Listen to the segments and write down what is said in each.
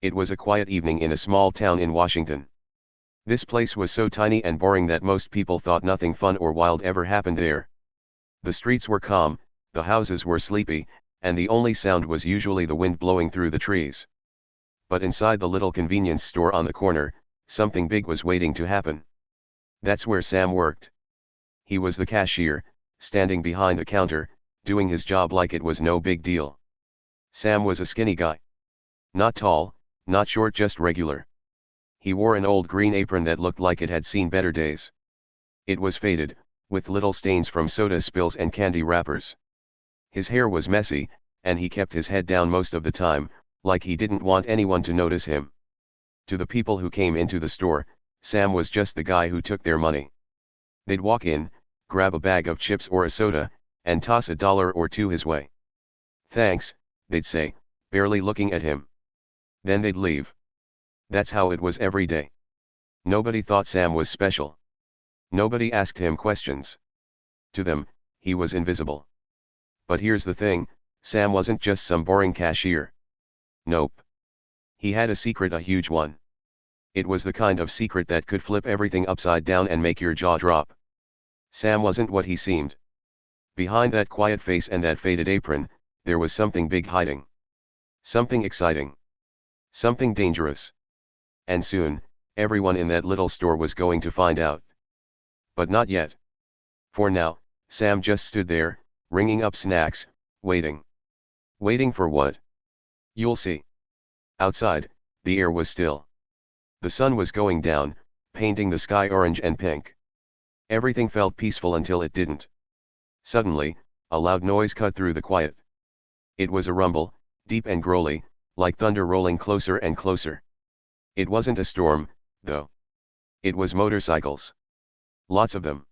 It was a quiet evening in a small town in Washington. This place was so tiny and boring that most people thought nothing fun or wild ever happened there. The streets were calm, the houses were sleepy, and the only sound was usually the wind blowing through the trees. But inside the little convenience store on the corner, something big was waiting to happen. That's where Sam worked. He was the cashier, standing behind the counter, doing his job like it was no big deal. Sam was a skinny guy. Not tall, not short, just regular. He wore an old green apron that looked like it had seen better days. It was faded, with little stains from soda spills and candy wrappers. His hair was messy, and he kept his head down most of the time, like he didn't want anyone to notice him. To the people who came into the store, Sam was just the guy who took their money. They'd walk in, grab a bag of chips or a soda, and toss $1 or $2 his way. "Thanks," they'd say, barely looking at him. Then they'd leave. That's how it was every day. Nobody thought Sam was special. Nobody asked him questions. To them, he was invisible. But here's the thing, Sam wasn't just some boring cashier. Nope. He had a secret, a huge one. It was the kind of secret that could flip everything upside down and make your jaw drop. Sam wasn't what he seemed. Behind that quiet face and that faded apron, there was something big hiding. Something exciting. Something dangerous. And soon, everyone in that little store was going to find out. But not yet. For now, Sam just stood there, ringing up snacks, waiting. Waiting for what? You'll see. Outside, the air was still. The sun was going down, painting the sky orange and pink. Everything felt peaceful until it didn't. Suddenly, a loud noise cut through the quiet. It was a rumble, deep and growly, like thunder rolling closer and closer. It wasn't a storm, though. It was motorcycles. Lots of them.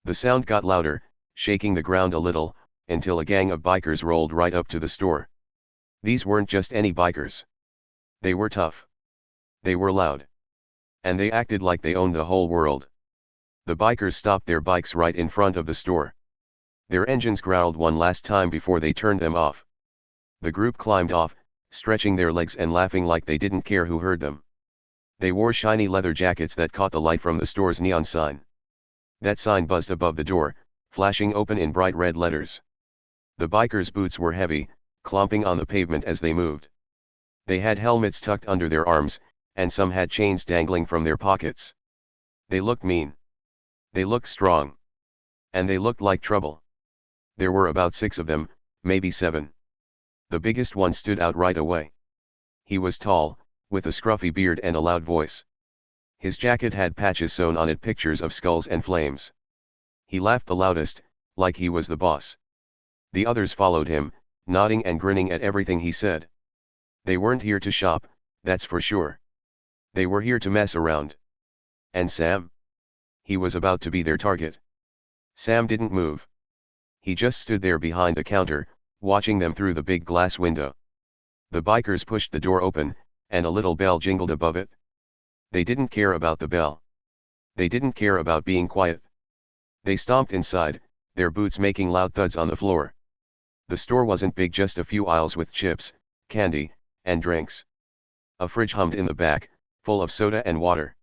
The sound got louder, shaking the ground a little, until a gang of bikers rolled right up to the store. These weren't just any bikers. They were tough. They were loud. And they acted like they owned the whole world. The bikers stopped their bikes right in front of the store. Their engines growled one last time before they turned them off. The group climbed off, stretching their legs and laughing like they didn't care who heard them. They wore shiny leather jackets that caught the light from the store's neon sign. That sign buzzed above the door, flashing open in bright red letters. The bikers' boots were heavy, clomping on the pavement as they moved. They had helmets tucked under their arms, and some had chains dangling from their pockets. They looked mean. They looked strong. And they looked like trouble. There were about 6 of them, maybe 7. The biggest one stood out right away. He was tall, with a scruffy beard and a loud voice. His jacket had patches sewn on it, pictures of skulls and flames. He laughed the loudest, like he was the boss. The others followed him, nodding and grinning at everything he said. They weren't here to shop, that's for sure. They were here to mess around. And Sam? He was about to be their target. Sam didn't move. He just stood there behind the counter, watching them through the big glass window. The bikers pushed the door open, and a little bell jingled above it. They didn't care about the bell. They didn't care about being quiet. They stomped inside, their boots making loud thuds on the floor. The store wasn't big, just a few aisles with chips, candy, and drinks. A fridge hummed in the back, full of soda and water.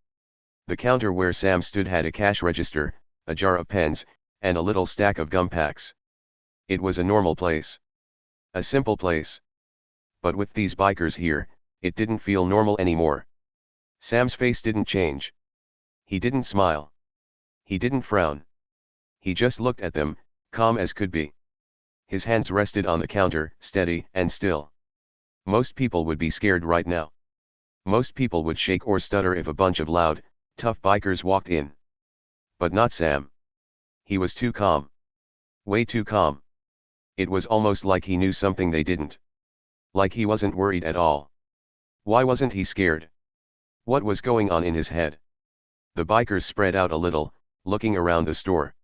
The counter where Sam stood had a cash register, a jar of pens, and a little stack of gum packs. It was a normal place. A simple place. But with these bikers here, it didn't feel normal anymore. Sam's face didn't change. He didn't smile. He didn't frown. He just looked at them, calm as could be. His hands rested on the counter, steady and still. Most people would be scared right now. Most people would shake or stutter if a bunch of loud, tough bikers walked in. But not Sam. He was too calm. Way too calm. It was almost like he knew something they didn't. Like he wasn't worried at all. Why wasn't he scared? What was going on in his head? The bikers spread out a little, looking around the store.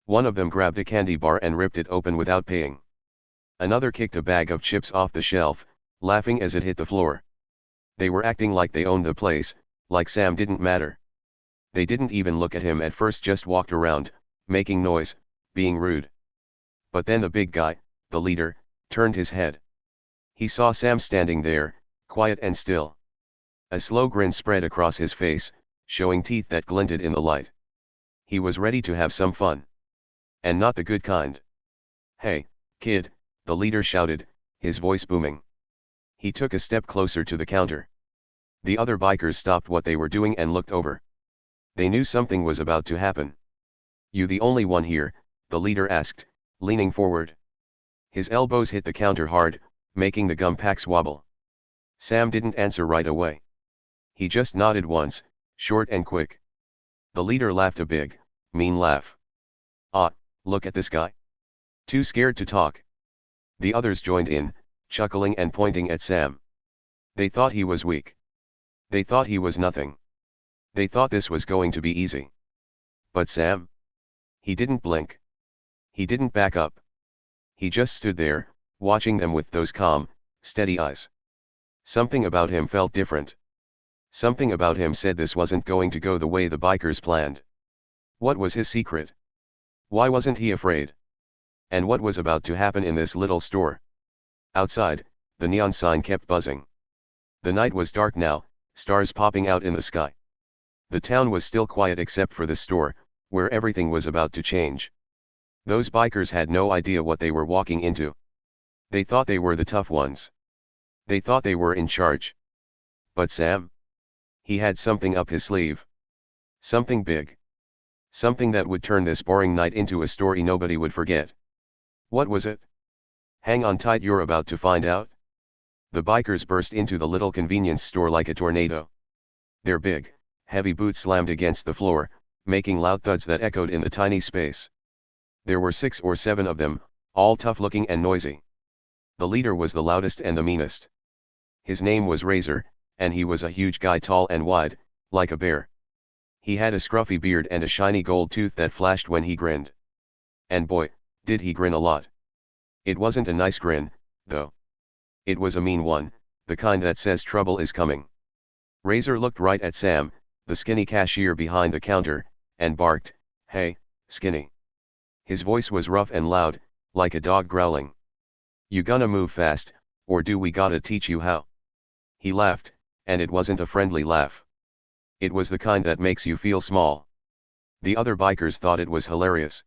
One of them grabbed a candy bar and ripped it open without paying. Another kicked a bag of chips off the shelf, laughing as it hit the floor. They were acting like they owned the place, like Sam didn't matter. They didn't even look at him at first, just walked around, making noise, being rude. But then the big guy, the leader, turned his head. He saw Sam standing there, quiet and still. A slow grin spread across his face, showing teeth that glinted in the light. He was ready to have some fun. And not the good kind. "Hey, kid," the leader shouted, his voice booming. He took a step closer to the counter. The other bikers stopped what they were doing and looked over. They knew something was about to happen. "You the only one here?" the leader asked, leaning forward. His elbows hit the counter hard, making the gum packs wobble. Sam didn't answer right away. He just nodded once, short and quick. The leader laughed a big, mean laugh. "Ah, look at this guy. Too scared to talk." The others joined in, chuckling and pointing at Sam. They thought he was weak. They thought he was nothing. They thought this was going to be easy. But Sam? He didn't blink. He didn't back up. He just stood there, watching them with those calm, steady eyes. Something about him felt different. Something about him said this wasn't going to go the way the bikers planned. What was his secret? Why wasn't he afraid? And what was about to happen in this little store? Outside, the neon sign kept buzzing. The night was dark now, stars popping out in the sky. The town was still quiet except for the store, where everything was about to change. Those bikers had no idea what they were walking into. They thought they were the tough ones. They thought they were in charge. But Sam? He had something up his sleeve. Something big. Something that would turn this boring night into a story nobody would forget. What was it? Hang on tight, you're about to find out. The bikers burst into the little convenience store like a tornado. Their big, heavy boots slammed against the floor, making loud thuds that echoed in the tiny space. There were 6 or 7 of them, all tough-looking and noisy. The leader was the loudest and the meanest. His name was Razor, and he was a huge guy, tall and wide, like a bear. He had a scruffy beard and a shiny gold tooth that flashed when he grinned. And boy, did he grin a lot. It wasn't a nice grin, though. It was a mean one, the kind that says trouble is coming. Razor looked right at Sam, the skinny cashier behind the counter, and barked, "Hey, skinny." His voice was rough and loud, like a dog growling. "You gonna move fast, or do we gotta teach you how?" He laughed, and it wasn't a friendly laugh. It was the kind that makes you feel small. The other bikers thought it was hilarious.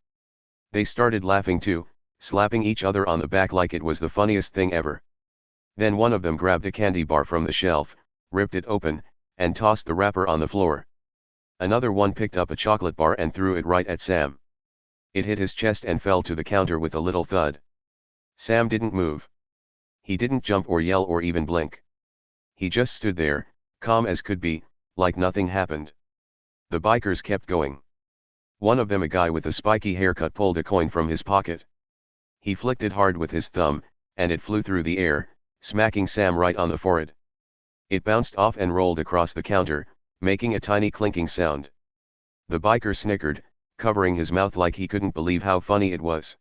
They started laughing too, slapping each other on the back like it was the funniest thing ever. Then one of them grabbed a candy bar from the shelf, ripped it open, and tossed the wrapper on the floor. Another one picked up a chocolate bar and threw it right at Sam. It hit his chest and fell to the counter with a little thud. Sam didn't move. He didn't jump or yell or even blink. He just stood there, calm as could be, like nothing happened. The bikers kept going. One of them, a guy with a spiky haircut, pulled a coin from his pocket. He flicked it hard with his thumb, and it flew through the air, smacking Sam right on the forehead. It bounced off and rolled across the counter, making a tiny clinking sound. The biker snickered, covering his mouth like he couldn't believe how funny it was.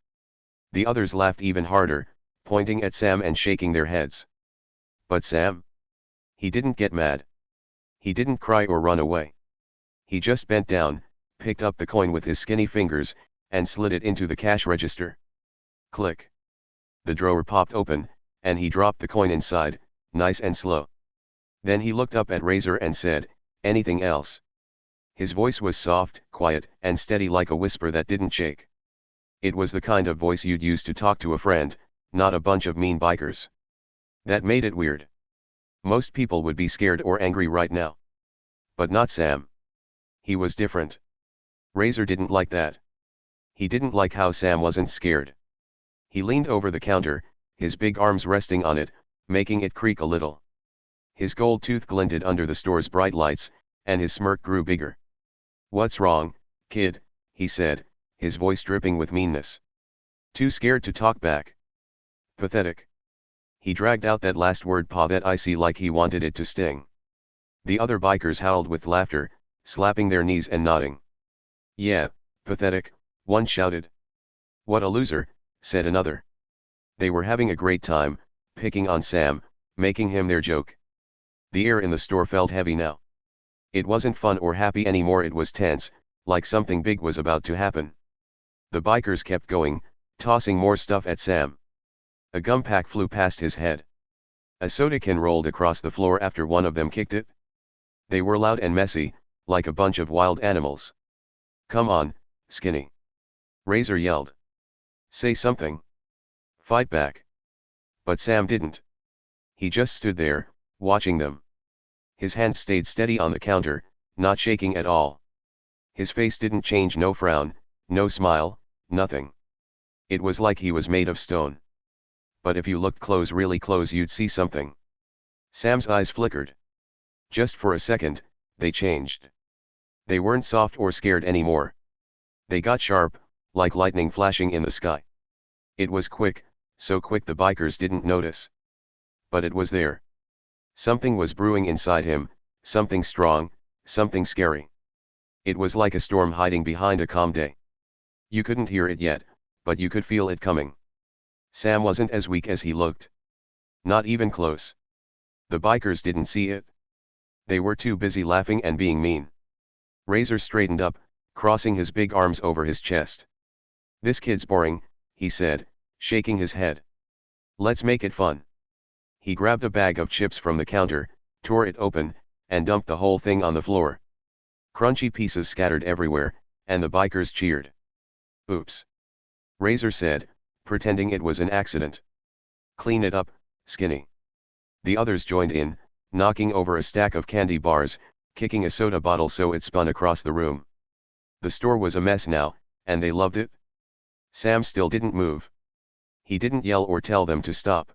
The others laughed even harder, pointing at Sam and shaking their heads. But Sam? He didn't get mad. He didn't cry or run away. He just bent down, picked up the coin with his skinny fingers, and slid it into the cash register. Click. The drawer popped open, and he dropped the coin inside, nice and slow. Then he looked up at Razor and said, "Anything else?" His voice was soft, quiet, and steady like a whisper that didn't shake. It was the kind of voice you'd use to talk to a friend, not a bunch of mean bikers. That made it weird. Most people would be scared or angry right now. But not Sam. He was different. Razor didn't like that. He didn't like how Sam wasn't scared. He leaned over the counter, his big arms resting on it, making it creak a little. His gold tooth glinted under the store's bright lights, and his smirk grew bigger. "What's wrong, kid?" he said, his voice dripping with meanness. "Too scared to talk back? Pathetic." He dragged out that last word, "pa," that icy like he wanted it to sting. The other bikers howled with laughter, slapping their knees and nodding. "Yeah, pathetic," one shouted. "What a loser," said another. They were having a great time, picking on Sam, making him their joke. The air in the store felt heavy now. It wasn't fun or happy anymore, it was tense, like something big was about to happen. The bikers kept going, tossing more stuff at Sam. A gum pack flew past his head. A soda can rolled across the floor after one of them kicked it. They were loud and messy, like a bunch of wild animals. "Come on, Skinny," Razor yelled. "Say something. Fight back." But Sam didn't. He just stood there, watching them. His hands stayed steady on the counter, not shaking at all. His face didn't change, no frown, no smile, nothing. It was like he was made of stone. But if you looked really close, you'd see something. Sam's eyes flickered. Just for a second, they changed. They weren't soft or scared anymore. They got sharp, like lightning flashing in the sky. It was quick, so quick the bikers didn't notice. But it was there. Something was brewing inside him, something strong, something scary. It was like a storm hiding behind a calm day. You couldn't hear it yet, but you could feel it coming. Sam wasn't as weak as he looked. Not even close. The bikers didn't see it. They were too busy laughing and being mean. Razor straightened up, crossing his big arms over his chest. "This kid's boring," he said, shaking his head. "Let's make it fun." He grabbed a bag of chips from the counter, tore it open, and dumped the whole thing on the floor. Crunchy pieces scattered everywhere, and the bikers cheered. "Oops," Razor said, pretending it was an accident. "Clean it up, Skinny." The others joined in, knocking over a stack of candy bars, kicking a soda bottle so it spun across the room. The store was a mess now, and they loved it. Sam still didn't move. He didn't yell or tell them to stop.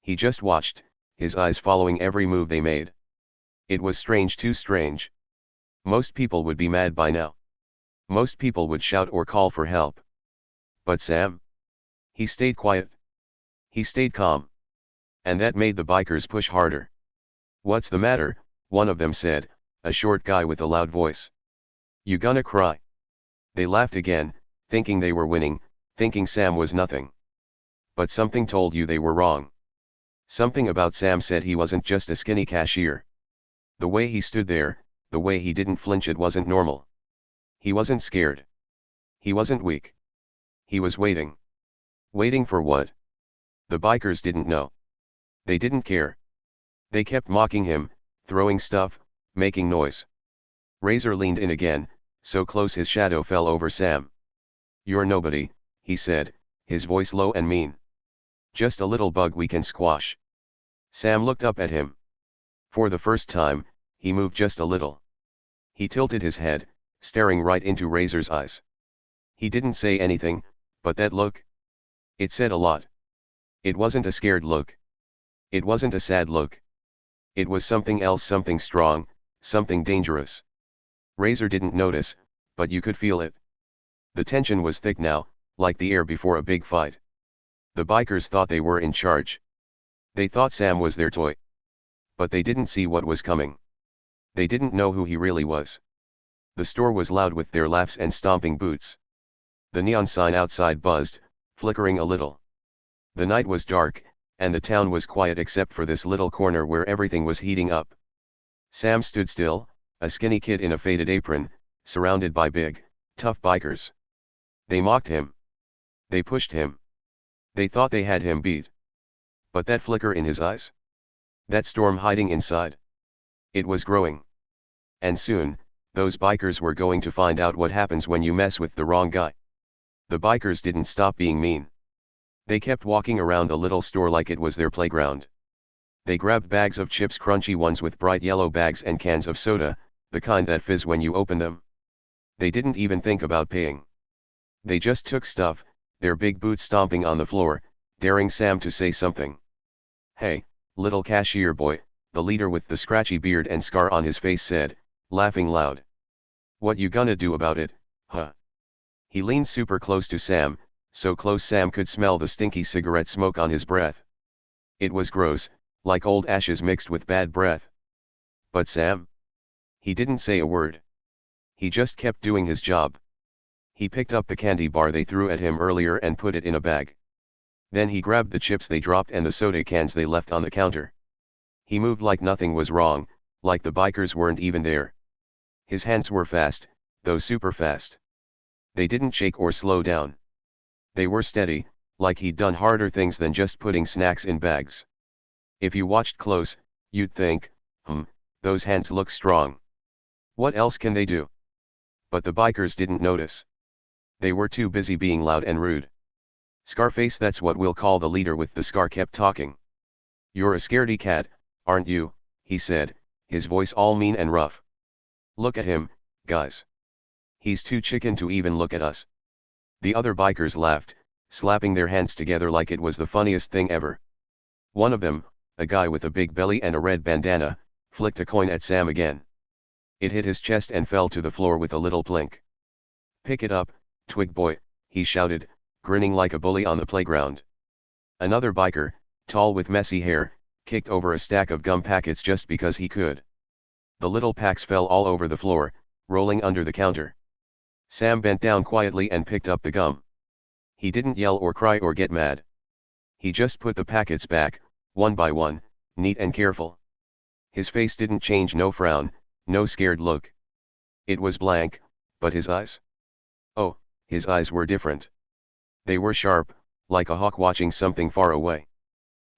He just watched, his eyes following every move they made. It was strange, too strange. Most people would be mad by now. Most people would shout or call for help. But Sam? He stayed quiet. He stayed calm. And that made the bikers push harder. "What's the matter?" one of them said, a short guy with a loud voice. "You gonna cry?" They laughed again, thinking they were winning, thinking Sam was nothing. But something told you they were wrong. Something about Sam said he wasn't just a skinny cashier. The way he stood there, the way he didn't flinch, it wasn't normal. He wasn't scared. He wasn't weak. He was waiting. Waiting for what? The bikers didn't know. They didn't care. They kept mocking him, throwing stuff, making noise. Razor leaned in again, so close his shadow fell over Sam. "You're nobody," he said, his voice low and mean. "Just a little bug we can squash." Sam looked up at him. For the first time, he moved just a little. He tilted his head, staring right into Razor's eyes. He didn't say anything, but that look? It said a lot. It wasn't a scared look. It wasn't a sad look. It was something else, something strong, something dangerous. Razor didn't notice, but you could feel it. The tension was thick now, like the air before a big fight. The bikers thought they were in charge. They thought Sam was their toy. But they didn't see what was coming. They didn't know who he really was. The store was loud with their laughs and stomping boots. The neon sign outside buzzed, flickering a little. The night was dark, and the town was quiet except for this little corner where everything was heating up. Sam stood still, a skinny kid in a faded apron, surrounded by big, tough bikers. They mocked him. They pushed him. They thought they had him beat. But that flicker in his eyes? That storm hiding inside? It was growing. And soon, those bikers were going to find out what happens when you mess with the wrong guy. The bikers didn't stop being mean. They kept walking around the little store like it was their playground. They grabbed bags of chips, crunchy ones with bright yellow bags, and cans of soda, the kind that fizz when you open them. They didn't even think about paying. They just took stuff, their big boots stomping on the floor, daring Sam to say something. "Hey, little cashier boy," the leader with the scratchy beard and scar on his face said, laughing loud. "What you gonna do about it, huh?" He leaned super close to Sam, so close Sam could smell the stinky cigarette smoke on his breath. It was gross, like old ashes mixed with bad breath. But Sam? He didn't say a word. He just kept doing his job. He picked up the candy bar they threw at him earlier and put it in a bag. Then he grabbed the chips they dropped and the soda cans they left on the counter. He moved like nothing was wrong, like the bikers weren't even there. His hands were fast, though super fast. They didn't shake or slow down. They were steady, like he'd done harder things than just putting snacks in bags. If you watched close, you'd think, those hands look strong. What else can they do? But the bikers didn't notice. They were too busy being loud and rude. Scarface, that's what we'll call the leader with the scar, kept talking. You're a scaredy cat, aren't you? He said, his voice all mean and rough. Look at him, guys. He's too chicken to even look at us. The other bikers laughed, slapping their hands together like it was the funniest thing ever. One of them, a guy with a big belly and a red bandana, flicked a coin at Sam again. It hit his chest and fell to the floor with a little plink. Pick it up, twig boy, he shouted, grinning like a bully on the playground. Another biker, tall with messy hair, kicked over a stack of gum packets just because he could. The little packs fell all over the floor, rolling under the counter. Sam bent down quietly and picked up the gum. He didn't yell or cry or get mad. He just put the packets back, one by one, neat and careful. His face didn't change, no frown, no scared look. It was blank, but his eyes? Oh, his eyes were different. They were sharp, like a hawk watching something far away.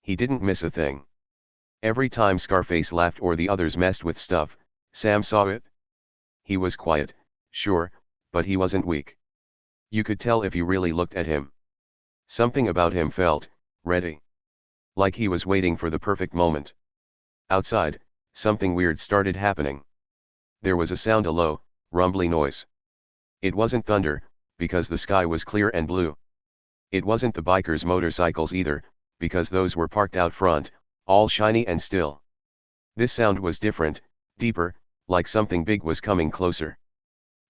He didn't miss a thing. Every time Scarface laughed or the others messed with stuff, Sam saw it. He was quiet, sure, but he wasn't weak. You could tell if you really looked at him. Something about him felt ready. Like he was waiting for the perfect moment. Outside, something weird started happening. There was a sound, a low, rumbly noise. It wasn't thunder, because the sky was clear and blue. It wasn't the bikers' motorcycles either, because those were parked out front, all shiny and still. This sound was different, deeper, like something big was coming closer.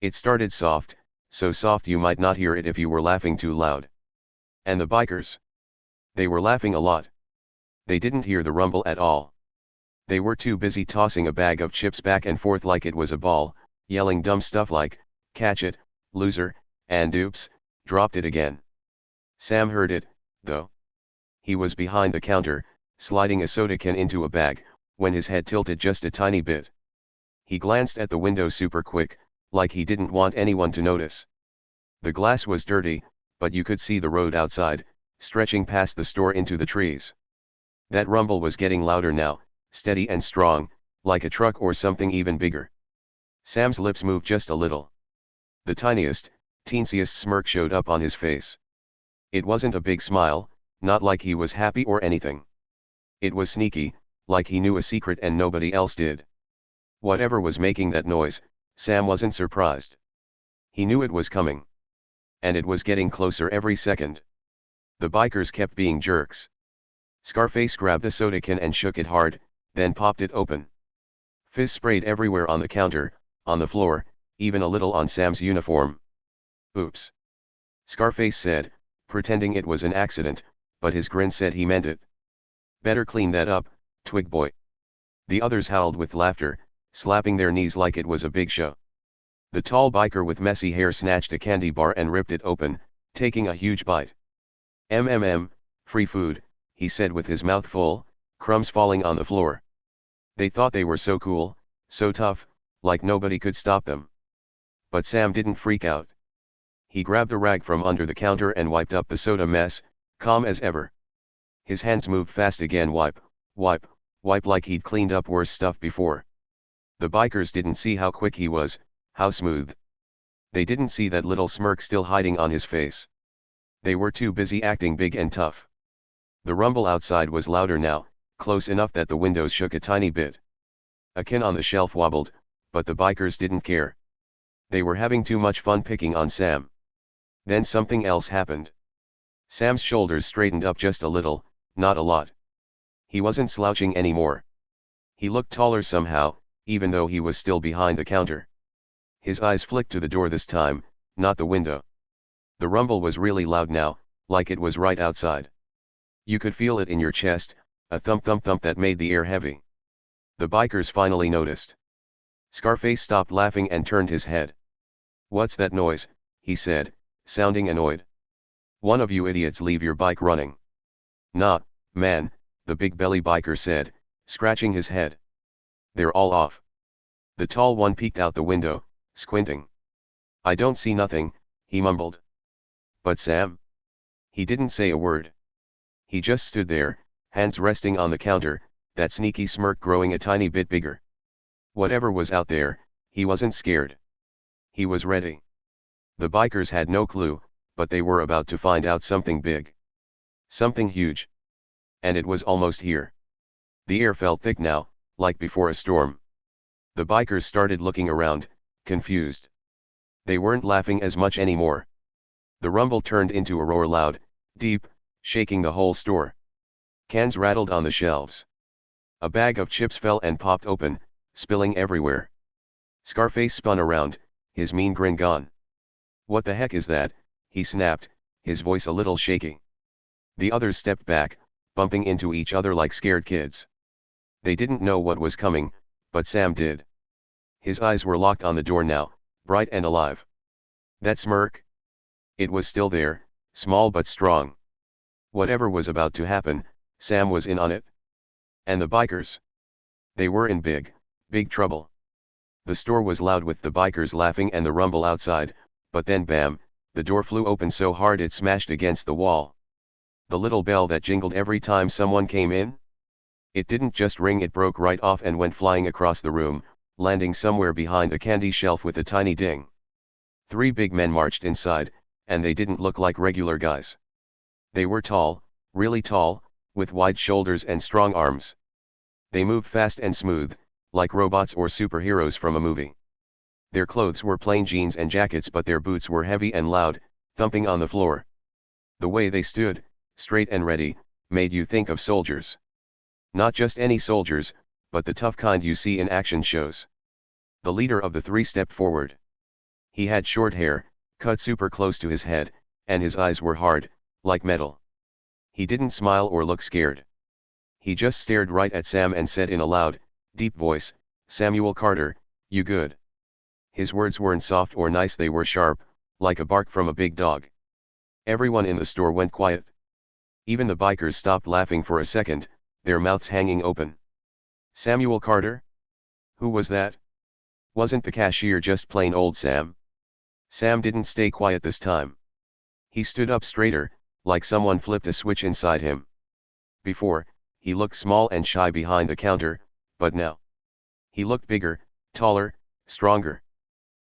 It started soft, so soft you might not hear it if you were laughing too loud. And the bikers? They were laughing a lot. They didn't hear the rumble at all. They were too busy tossing a bag of chips back and forth like it was a ball, yelling dumb stuff like, catch it, loser, and oops, dropped it again. Sam heard it, though. He was behind the counter, sliding a soda can into a bag, when his head tilted just a tiny bit. He glanced at the window super quick, like he didn't want anyone to notice. The glass was dirty, but you could see the road outside, stretching past the store into the trees. That rumble was getting louder now, steady and strong, like a truck or something even bigger. Sam's lips moved just a little. The tiniest, teensiest smirk showed up on his face. It wasn't a big smile, not like he was happy or anything. It was sneaky, like he knew a secret and nobody else did. Whatever was making that noise, Sam wasn't surprised. He knew it was coming. And it was getting closer every second. The bikers kept being jerks. Scarface grabbed a soda can and shook it hard, then popped it open. Fizz sprayed everywhere on the counter, on the floor, even a little on Sam's uniform. Oops. Scarface said, pretending it was an accident, but his grin said he meant it. Better clean that up, twig boy. The others howled with laughter, slapping their knees like it was a big show. The tall biker with messy hair snatched a candy bar and ripped it open, taking a huge bite. Free food, he said with his mouth full, crumbs falling on the floor. They thought they were so cool, so tough, like nobody could stop them. But Sam didn't freak out. He grabbed a rag from under the counter and wiped up the soda mess, calm as ever. His hands moved fast again, wipe, wipe, wipe, like he'd cleaned up worse stuff before. The bikers didn't see how quick he was, how smooth. They didn't see that little smirk still hiding on his face. They were too busy acting big and tough. The rumble outside was louder now, close enough that the windows shook a tiny bit. A can on the shelf wobbled, but the bikers didn't care. They were having too much fun picking on Sam. Then something else happened. Sam's shoulders straightened up just a little, not a lot. He wasn't slouching anymore. He looked taller somehow, even though he was still behind the counter. His eyes flicked to the door this time, not the window. The rumble was really loud now, like it was right outside. You could feel it in your chest, a thump thump thump that made the air heavy. The bikers finally noticed. Scarface stopped laughing and turned his head. "What's that noise?" he said, sounding annoyed. "One of you idiots leave your bike running." "Nah, man," the big belly biker said, scratching his head. "They're all off." The tall one peeked out the window, squinting. "I don't see nothing," he mumbled. "But Sam?" He didn't say a word. He just stood there, hands resting on the counter, that sneaky smirk growing a tiny bit bigger. Whatever was out there, he wasn't scared. He was ready. The bikers had no clue, but they were about to find out something big. Something huge. And it was almost here. The air felt thick now, like before a storm. The bikers started looking around, confused. They weren't laughing as much anymore. The rumble turned into a roar, loud, deep, shaking the whole store. Cans rattled on the shelves. A bag of chips fell and popped open, spilling everywhere. Scarface spun around, his mean grin gone. "What the heck is that?" he snapped, his voice a little shaking. The others stepped back, bumping into each other like scared kids. They didn't know what was coming, but Sam did. His eyes were locked on the door now, bright and alive. That smirk? It was still there, small but strong. Whatever was about to happen, Sam was in on it. And the bikers? They were in big, big trouble. The store was loud with the bikers laughing and the rumble outside, but then bam, the door flew open so hard it smashed against the wall. The little bell that jingled every time someone came in? It didn't just ring, it broke right off and went flying across the room, landing somewhere behind the candy shelf with a tiny ding. 3 big men marched inside, and they didn't look like regular guys. They were tall, really tall, with wide shoulders and strong arms. They moved fast and smooth, like robots or superheroes from a movie. Their clothes were plain jeans and jackets, but their boots were heavy and loud, thumping on the floor. The way they stood, straight and ready, made you think of soldiers. Not just any soldiers, but the tough kind you see in action shows. The leader of the 3 stepped forward. He had short hair, cut super close to his head, and his eyes were hard, like metal. He didn't smile or look scared. He just stared right at Sam and said in a loud, deep voice, "Samuel Carter, you good?" His words weren't soft or nice, they were sharp, like a bark from a big dog. Everyone in the store went quiet. Even the bikers stopped laughing for a second, their mouths hanging open. Samuel Carter? Who was that? Wasn't the cashier just plain old Sam? Sam didn't stay quiet this time. He stood up straighter, like someone flipped a switch inside him. Before, he looked small and shy behind the counter, but now he looked bigger, taller, stronger.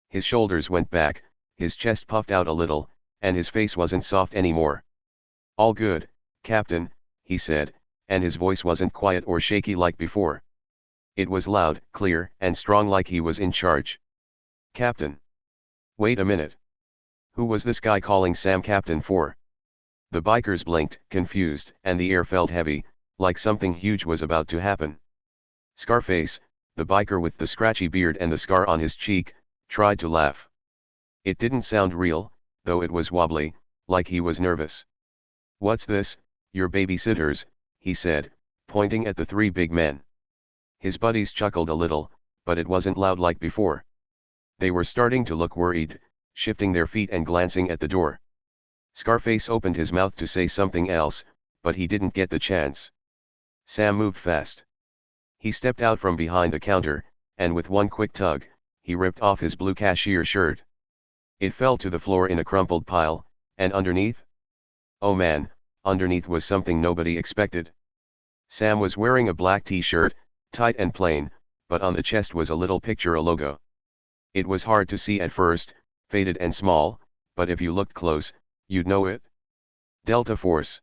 His shoulders went back, his chest puffed out a little, and his face wasn't soft anymore. "All good, Captain," he said, and his voice wasn't quiet or shaky like before. It was loud, clear, and strong, like he was in charge. "Captain? Wait a minute. Who was this guy calling Sam Captain for?" The bikers blinked, confused, and the air felt heavy, like something huge was about to happen. Scarface, the biker with the scratchy beard and the scar on his cheek, tried to laugh. It didn't sound real, though it was wobbly, like he was nervous. "What's this, your babysitters?" he said, pointing at the 3 big men. His buddies chuckled a little, but it wasn't loud like before. They were starting to look worried, shifting their feet and glancing at the door. Scarface opened his mouth to say something else, but he didn't get the chance. Sam moved fast. He stepped out from behind the counter, and with one quick tug, he ripped off his blue cashier shirt. It fell to the floor in a crumpled pile, and underneath? Oh man, underneath was something nobody expected. Sam was wearing a black t-shirt, tight and plain, but on the chest was a little picture, a logo. It was hard to see at first, faded and small, but if you looked close, you'd know it. Delta Force.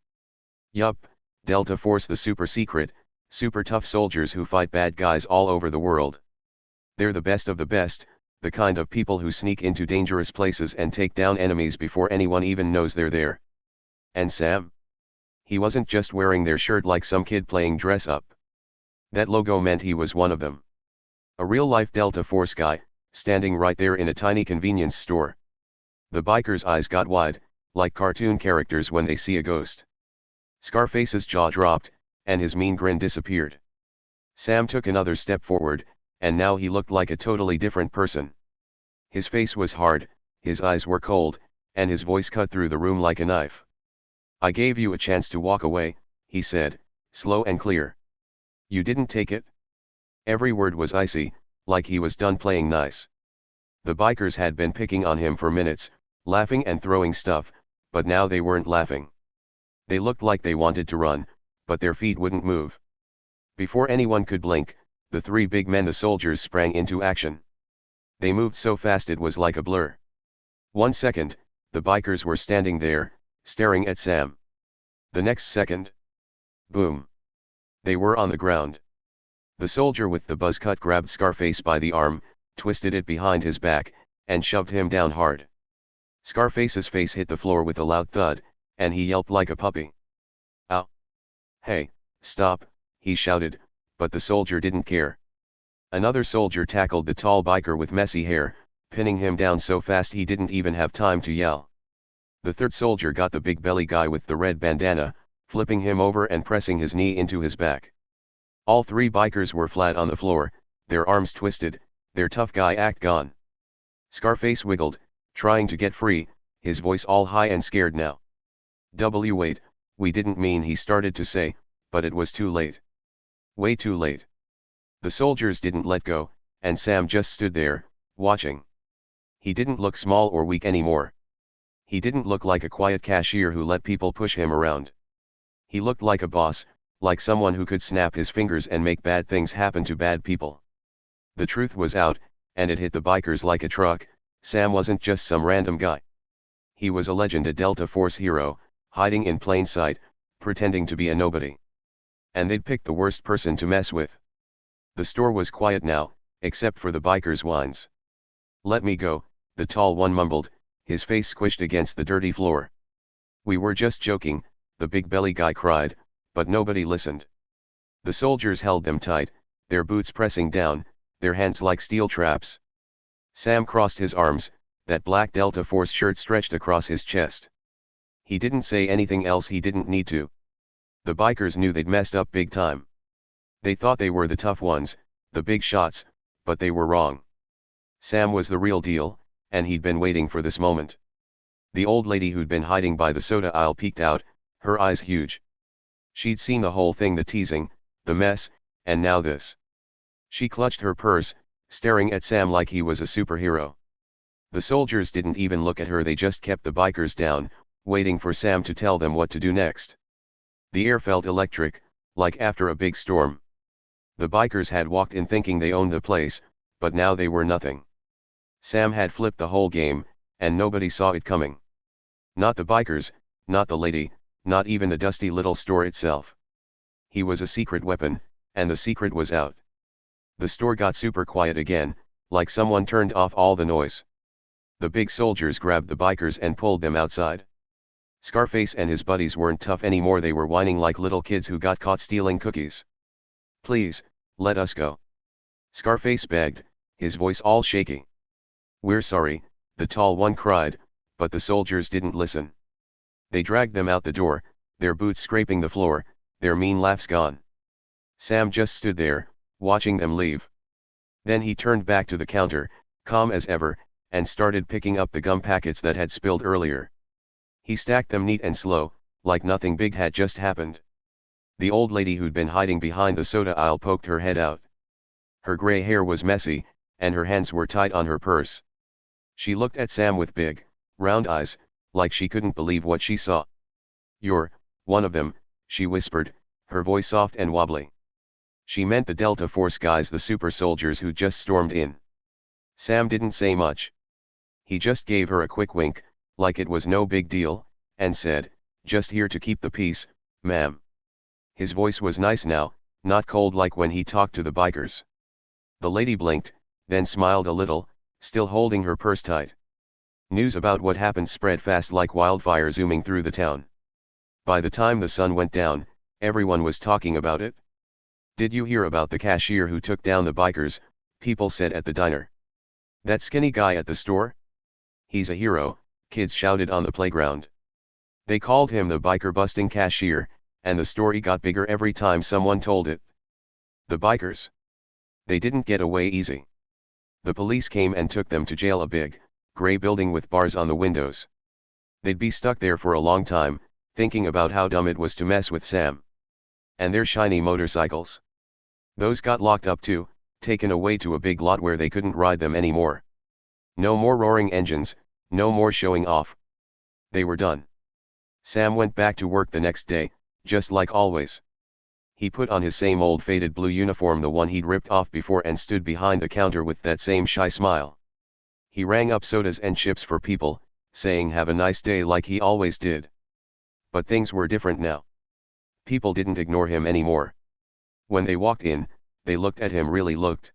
Yup, Delta Force, the super secret, super tough soldiers who fight bad guys all over the world. They're the best of the best, the kind of people who sneak into dangerous places and take down enemies before anyone even knows they're there. And Sam? He wasn't just wearing their shirt like some kid playing dress up. That logo meant he was one of them. A real-life Delta Force guy, standing right there in a tiny convenience store. The biker's eyes got wide, like cartoon characters when they see a ghost. Scarface's jaw dropped, and his mean grin disappeared. Sam took another step forward, and now he looked like a totally different person. His face was hard, his eyes were cold, and his voice cut through the room like a knife. "I gave you a chance to walk away," he said, slow and clear. "You didn't take it?" Every word was icy, like he was done playing nice. The bikers had been picking on him for minutes, laughing and throwing stuff, but now they weren't laughing. They looked like they wanted to run, but their feet wouldn't move. Before anyone could blink, the three big men, the soldiers, sprang into action. They moved so fast it was like a blur. 1 second, the bikers were standing there, staring at Sam. The next second, boom! They were on the ground. The soldier with the buzz cut grabbed Scarface by the arm, twisted it behind his back, and shoved him down hard. Scarface's face hit the floor with a loud thud, and he yelped like a puppy. Ow! Hey, stop, he shouted, but the soldier didn't care. Another soldier tackled the tall biker with messy hair, pinning him down so fast he didn't even have time to yell. The third soldier got the big belly guy with the red bandana, flipping him over and pressing his knee into his back. All three bikers were flat on the floor, their arms twisted, their tough guy act gone. Scarface wiggled, trying to get free, his voice all high and scared now. Wait, we didn't mean, he started to say, but it was too late. Way too late. The soldiers didn't let go, and Sam just stood there, watching. He didn't look small or weak anymore. He didn't look like a quiet cashier who let people push him around. He looked like a boss, like someone who could snap his fingers and make bad things happen to bad people. The truth was out, and it hit the bikers like a truck. Sam wasn't just some random guy. He was a legend, a Delta Force hero, hiding in plain sight, pretending to be a nobody. And they'd picked the worst person to mess with. The store was quiet now, except for the bikers' whines. Let me go, the tall one mumbled, his face squished against the dirty floor. We were just joking, the big belly guy cried, but nobody listened. The soldiers held them tight, their boots pressing down, their hands like steel traps. Sam crossed his arms, that black Delta Force shirt stretched across his chest. He didn't say anything else, he didn't need to. The bikers knew they'd messed up big time. They thought they were the tough ones, the big shots, but they were wrong. Sam was the real deal, and he'd been waiting for this moment. The old lady who'd been hiding by the soda aisle peeked out, her eyes huge. She'd seen the whole thing, the teasing, the mess, and now this. She clutched her purse, staring at Sam like he was a superhero. The soldiers didn't even look at her, they just kept the bikers down, waiting for Sam to tell them what to do next. The air felt electric, like after a big storm. The bikers had walked in thinking they owned the place, but now they were nothing. Sam had flipped the whole game, and nobody saw it coming. Not the bikers, not the lady, not even the dusty little store itself. He was a secret weapon, and the secret was out. The store got super quiet again, like someone turned off all the noise. The big soldiers grabbed the bikers and pulled them outside. Scarface and his buddies weren't tough anymore, they were whining like little kids who got caught stealing cookies. Please, let us go. Scarface begged, his voice all shaky. We're sorry, the tall one cried, but the soldiers didn't listen. They dragged them out the door, their boots scraping the floor, their mean laughs gone. Sam just stood there, watching them leave. Then he turned back to the counter, calm as ever, and started picking up the gum packets that had spilled earlier. He stacked them neat and slow, like nothing big had just happened. The old lady who'd been hiding behind the soda aisle poked her head out. Her gray hair was messy, and her hands were tight on her purse. She looked at Sam with big, round eyes, like she couldn't believe what she saw. You're one of them, she whispered, her voice soft and wobbly. She meant the Delta Force guys, the super soldiers who just stormed in. Sam didn't say much. He just gave her a quick wink, like it was no big deal, and said, just here to keep the peace, ma'am. His voice was nice now, not cold like when he talked to the bikers. The lady blinked, then smiled a little, still holding her purse tight. News about what happened spread fast like wildfire, zooming through the town. By the time the sun went down, everyone was talking about it. Did you hear about the cashier who took down the bikers? People said at the diner. That skinny guy at the store? He's a hero, kids shouted on the playground. They called him the biker-busting cashier, and the story got bigger every time someone told it. The bikers. They didn't get away easy. The police came and took them to jail, a big, gray building with bars on the windows. They'd be stuck there for a long time, thinking about how dumb it was to mess with Sam. And their shiny motorcycles. Those got locked up too, taken away to a big lot where they couldn't ride them anymore. No more roaring engines, no more showing off. They were done. Sam went back to work the next day, just like always. He put on his same old faded blue uniform, the one he'd ripped off before, and stood behind the counter with that same shy smile. He rang up sodas and chips for people, saying have a nice day like he always did. But things were different now. People didn't ignore him anymore. When they walked in, they looked at him, really looked.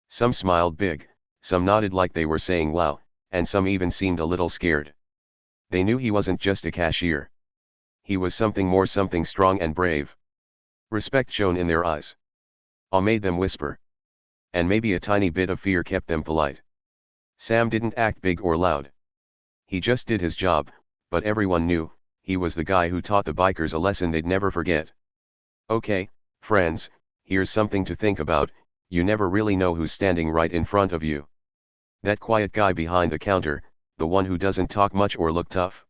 Some smiled big, some nodded like they were saying wow, and some even seemed a little scared. They knew he wasn't just a cashier. He was something more, something strong and brave. Respect shone in their eyes. Awe made them whisper. And maybe a tiny bit of fear kept them polite. Sam didn't act big or loud. He just did his job, but everyone knew, he was the guy who taught the bikers a lesson they'd never forget. Okay, friends, here's something to think about: you never really know who's standing right in front of you. That quiet guy behind the counter, the one who doesn't talk much or look tough.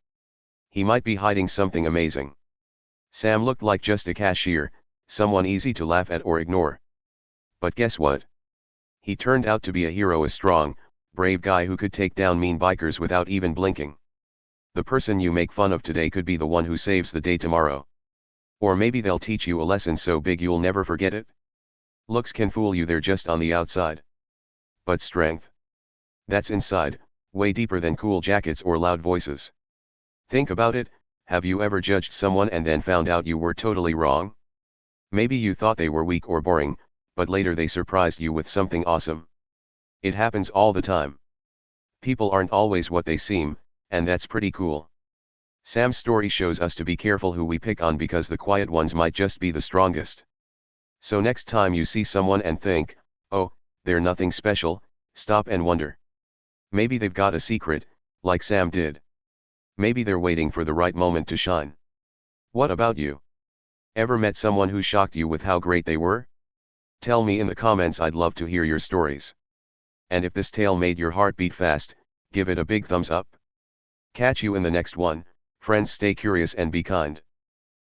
He might be hiding something amazing. Sam looked like just a cashier, someone easy to laugh at or ignore. But guess what? He turned out to be a hero, a strong, brave guy who could take down mean bikers without even blinking. The person you make fun of today could be the one who saves the day tomorrow. Or maybe they'll teach you a lesson so big you'll never forget it. Looks can fool you, they're just on the outside. But strength? That's inside, way deeper than cool jackets or loud voices. Think about it: have you ever judged someone and then found out you were totally wrong? Maybe you thought they were weak or boring, but later they surprised you with something awesome. It happens all the time. People aren't always what they seem, and that's pretty cool. Sam's story shows us to be careful who we pick on, because the quiet ones might just be the strongest. So next time you see someone and think, oh, they're nothing special, stop and wonder. Maybe they've got a secret, like Sam did. Maybe they're waiting for the right moment to shine. What about you? Ever met someone who shocked you with how great they were? Tell me in the comments, I'd love to hear your stories. And if this tale made your heart beat fast, give it a big thumbs up. Catch you in the next one. Friends, stay curious and be kind.